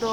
2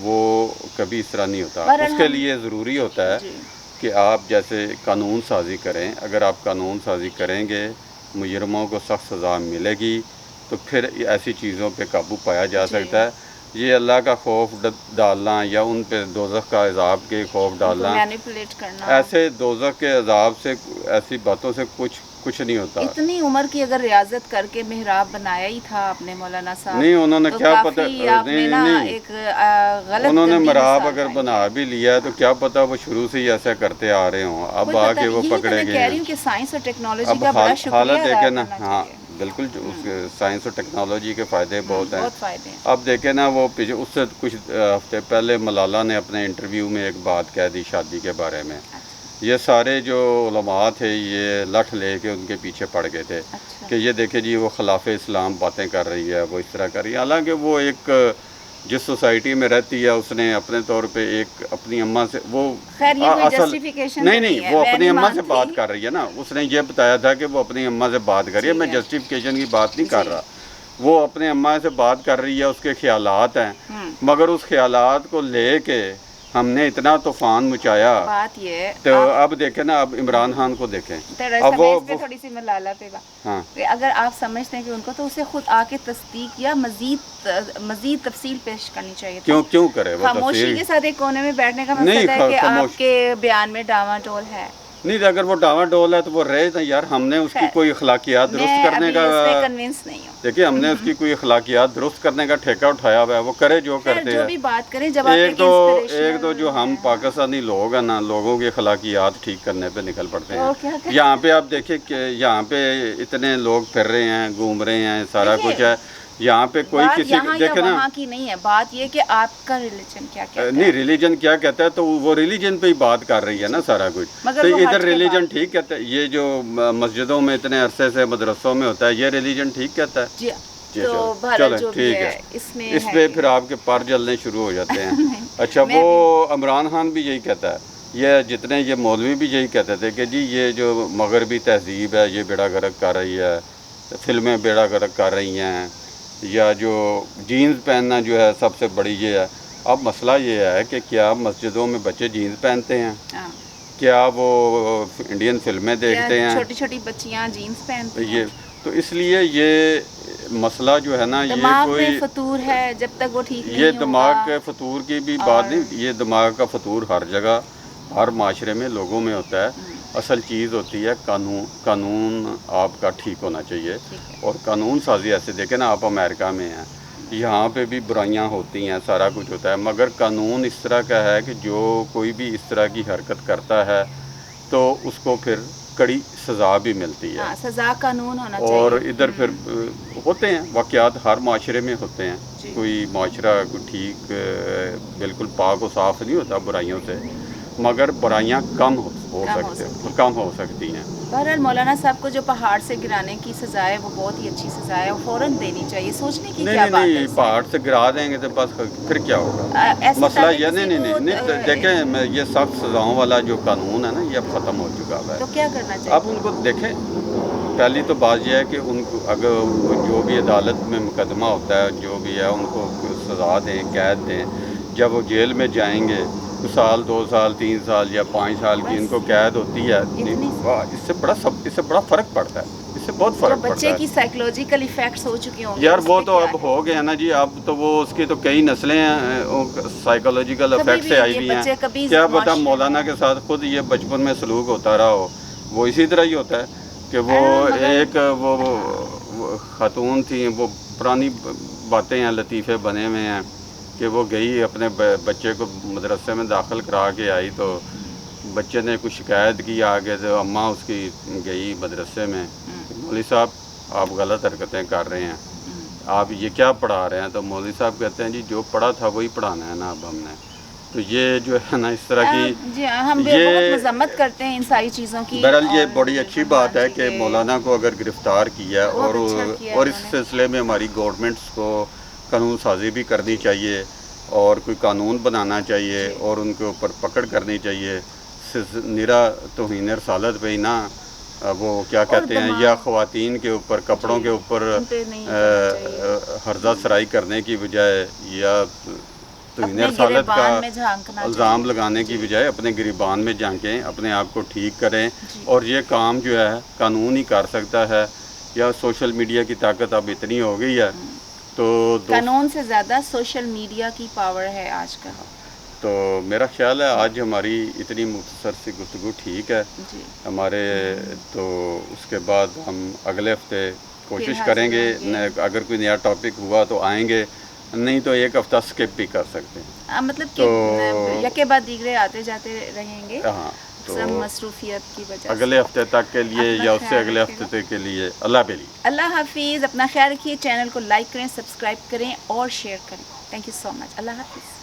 وہ کبھی اس طرح نہیں ہوتا. بہرحال اس کے ہم- لیے ضروری ہوتا ہے جی کہ آپ جیسے قانون سازی کریں. اگر آپ قانون سازی کریں گے مجرموں کو سخت سزا ملے گی تو پھر ایسی چیزوں پہ قابو پایا جا جی سکتا ہے. یہ اللہ کا خوف ڈالنا یا ان پہ دوزخ کا عذاب کے خوف ان کو ڈالنا، مینیپولیٹ کرنا. ایسے دوزخ کے عذاب سے ایسی باتوں سے کچھ نہیں ہوتا. اتنی عمر کی اگر ریاضت کر کے محراب بنایا ہی تھا آپ نے مولانا صاحب، نہیں انہوں نے تو کیا کافی پتہ آپ نے نا نہیں ایک غلط انہوں نے گندی مراب مثال اگر قائم بنا کی. بھی لیا ہے تو کیا پتہ وہ شروع سے ہی ایسا کرتے آ رہے ہوں، اب کوئی آ پتہ کے نہیں. وہ یہی تو پکڑے میں گئے کہہ رہی ہیں. ہوں کہ سائنس اور ٹیکنالوجی اب کا بڑا شکریہ حالت ادا دیکھیں نا، کرنا ہاں چاہیے. بالکل اس کے سائنس اور ٹیکنالوجی کے فائدے بہت ہیں. بہت فائدے ہیں. اب دیکھیں نا وہ اس سے کچھ ہفتے پہلے ملالہ نے اپنے انٹرویو میں ایک بات کہہ دی شادی کے بارے میں. یہ سارے جو علماء تھے یہ لٹھ لے کے ان کے پیچھے پڑ گئے تھے اچھا کہ یہ دیکھیں جی وہ خلاف اسلام باتیں کر رہی ہے، وہ اس طرح کر رہی ہے. حالانکہ وہ ایک جس سوسائٹی میں رہتی ہے اس نے اپنے طور پہ ایک اپنی اماں سے وہ خیر یہ کوئی اصل جسٹیفیکیشن نہیں وہ اپنی اماں سے بات کر رہی ہے نا. اس نے یہ بتایا تھا کہ وہ اپنی اماں سے بات کر رہی ہے. میں جسٹیفیکیشن کی بات نہیں کر رہا. وہ اپنے اماں سے بات کر رہی ہے، اس کے خیالات ہیں، مگر اس خیالات کو لے کے ہم نے اتنا طوفان مچایا. بات یہ تو اب دیکھیں نا، اب عمران خان کو دیکھیں. اب وہ تھوڑی سی ملالہ پہ ہاں اگر آپ سمجھتے ہیں کہ ان کو تو اسے خود آ کے تصدیق یا مزید تفصیل پیش کرنی چاہیے. کیوں کرے وہ خاموشی تفصیل؟ کے ساتھ ایک کونے میں بیٹھنے کا نہیں، مقصد ہے کہ خاموش آپ کے بیان میں ڈاواں ڈول ہے. نہیں. اگر وہ ڈاواں ڈول ہے تو وہ رہے نا یار. ہم نے اس کی کوئی اخلاقیات درست کرنے کا کنونس نہیں ہوں. دیکھیے ہم نے اس کی کوئی اخلاقیات درست کرنے کا ٹھیکہ اٹھایا ہوا ہے. وہ کرے جو کرتے جو ہیں. بھی بات کریں جب آپ ایک دو جو ہم پاکستانی لوگ ہیں نا، لوگوں کی اخلاقیات ٹھیک کرنے پہ نکل پڑتے ہیں. یہاں پہ آپ دیکھیں کہ یہاں پہ اتنے لوگ پھر رہے ہیں، گھوم رہے ہیں، سارا کچھ ہے. یہاں پہ کوئی کسی دیکھے نا، وہاں کی نہیں ہے بات یہ کہ آپ کا ریلیجن کیا کہتا ہے. نہیں ریلیجن کیا کہتا ہے تو وہ ریلیجن پہ ہی بات کر رہی ہے نا سارا کچھ. تو ادھر ریلیجن ٹھیک کہتا ہے. یہ جو مسجدوں میں اتنے عرصے سے مدرسوں میں ہوتا ہے یہ ریلیجن ٹھیک کہتا ہے. جی چلیں ٹھیک ہے. اس پہ پھر آپ کے پر جلنے شروع ہو جاتے ہیں. اچھا وہ عمران خان بھی یہی کہتا ہے، یہ جتنے یہ مولوی بھی یہی کہتے تھے کہ جی یہ جو مغربی تہذیب ہے یہ بیڑا غرق کر رہی ہے، فلمیں بیڑا غرق کر رہی ہیں، یا جو جینز پہننا جو ہے سب سے بڑی یہ ہے. اب مسئلہ یہ ہے کہ کیا مسجدوں میں بچے جینز پہنتے ہیں؟ کیا وہ انڈین فلمیں دیکھتے ہیں؟ چھوٹی چھوٹی بچیاں جینز پہنتی ہیں. یہ تو اس لیے یہ مسئلہ جو ہے نا یہ کوئی فطور ہے جب تک وہ ٹھیک نہیں یہ ہوگا. دماغ کے فطور کی بھی بات نہیں. یہ دماغ کا فطور ہر جگہ ہر معاشرے میں لوگوں میں ہوتا ہے. اصل چیز ہوتی ہے قانون آپ کا ٹھیک ہونا چاہیے. اور قانون سازی ایسے دیکھیں نا، آپ امریکہ میں ہیں، یہاں پہ بھی برائیاں ہوتی ہیں، سارا کچھ ہوتا ہے، مگر قانون اس طرح کا ہے کہ جو کوئی بھی اس طرح کی حرکت کرتا ہے تو اس کو پھر کڑی سزا بھی ملتی ہے. سزا قانون ہونا چاہیے. اور ادھر پھر ہوتے ہیں واقعات ہر معاشرے میں ہوتے ہیں. کوئی معاشرہ کوئی ٹھیک بالکل پاک و صاف نہیں ہوتا برائیوں سے، مگر برائیاں کم ہو سکتی ہیں. بہرحال مولانا صاحب کو جو پہاڑ سے گرانے کی سزا ہے وہ بہت ہی اچھی سزا ہے اور فوراً دینی چاہیے. سوچنے کی کیا بات ہے. نہیں پہاڑ سے گرا دیں گے تو بس پھر کیا ہوگا. مسئلہ یہ نہیں دیکھیں یہ سخت سزاؤں والا جو قانون ہے نا یہ اب ختم ہو چکا ہے. تو کیا کرنا چاہیے؟ اب ان کو دیکھیں، پہلی تو بات یہ ہے کہ ان کو اگر جو بھی عدالت میں مقدمہ ہوتا ہے جو بھی ہے ان کو سزا دیں، قید دیں. جب وہ جیل میں جائیں گے 2 سال 2 سال 3 سال یا 5 سال کی ان کو قید ہوتی ہے، اس سے بڑا فرق پڑتا ہے. اس سے بہت فرق پڑتا ہے. بچے کی سائیکولوجیکل ایفیکٹس ہو چکی ہوں یار وہ تو اب ہو گئے ہیں نا جی. اب تو وہ اس کی تو کئی نسلیں ہیں سائیکولوجیکل افیکٹ سے آئی ہوئی ہیں. کیا پتہ مولانا کے ساتھ خود یہ بچپن میں سلوک ہوتا رہا ہو. وہ اسی طرح ہی ہوتا ہے کہ وہ ایک وہ خاتون تھیں، وہ پرانی باتیں ہیں، لطیفے بنے ہوئے ہیں کہ وہ گئی اپنے بچے کو مدرسے میں داخل کرا کے آئی تو بچے نے کچھ شکایت کی آگے تو اماں اس کی گئی مدرسے میں، مولوی صاحب آپ غلط حرکتیں کر رہے ہیں، آپ یہ کیا پڑھا رہے ہیں؟ تو مولوی صاحب کہتے ہیں جی جو پڑھا تھا وہی پڑھانا ہے نا اب ہم نے. تو یہ جو ہے نا اس طرح کی ہم بہت مذمت کرتے ہیں ان ساری چیزوں کی. بہرحال یہ بڑی اچھی بات ہے کہ مولانا کو اگر گرفتار کیا اور اس سلسلے میں ہماری گورنمنٹس کو قانون سازی بھی کرنی چاہیے اور کوئی قانون بنانا چاہیے اور ان کے اوپر پکڑ کرنی چاہیے. نرا توہین رسالت پہ ہی نا وہ کیا کہتے ہیں، یا خواتین کے اوپر کپڑوں کے اوپر ہرزہ سرائی کرنے کی بجائے یا توہین اپنے رسالت گریبان میں کا جھانکنا الزام چاہیے. لگانے کی بجائے اپنے گریبان میں جھانکیں، اپنے آپ کو ٹھیک کریں. جی. اور یہ کام جو ہے قانون ہی کر سکتا ہے، یا سوشل میڈیا کی طاقت اب اتنی ہو گئی ہے تو قانون سے زیادہ سوشل میڈیا کی پاور ہے آج کل. تو میرا خیال ہے آج ہماری اتنی مختصر سی گفتگو ٹھیک ہے. جی. ہمارے تو اس کے بعد ہم اگلے ہفتے کوشش حاضر کریں گے، ہوں گے. اگر کوئی نیا ٹاپک ہوا تو آئیں گے، نہیں تو ایک ہفتہ سکپ بھی کر سکتے ہیں. مطلب کہ تو یکے بعد دیگرے آتے جاتے رہیں گے ہاں، تو سب مصروفیت کی وجہ سے. اگلے ہفتے تک کے لیے اپنا یا اس سے خیال اگلے رکھیے گا. ہفتے کے لیے اللہ بلی. اللہ حافظ. اپنا خیال رکھیے. چینل کو لائک کریں، سبسکرائب کریں اور شیئر کریں. تھینک یو سو مچ. اللہ حافظ.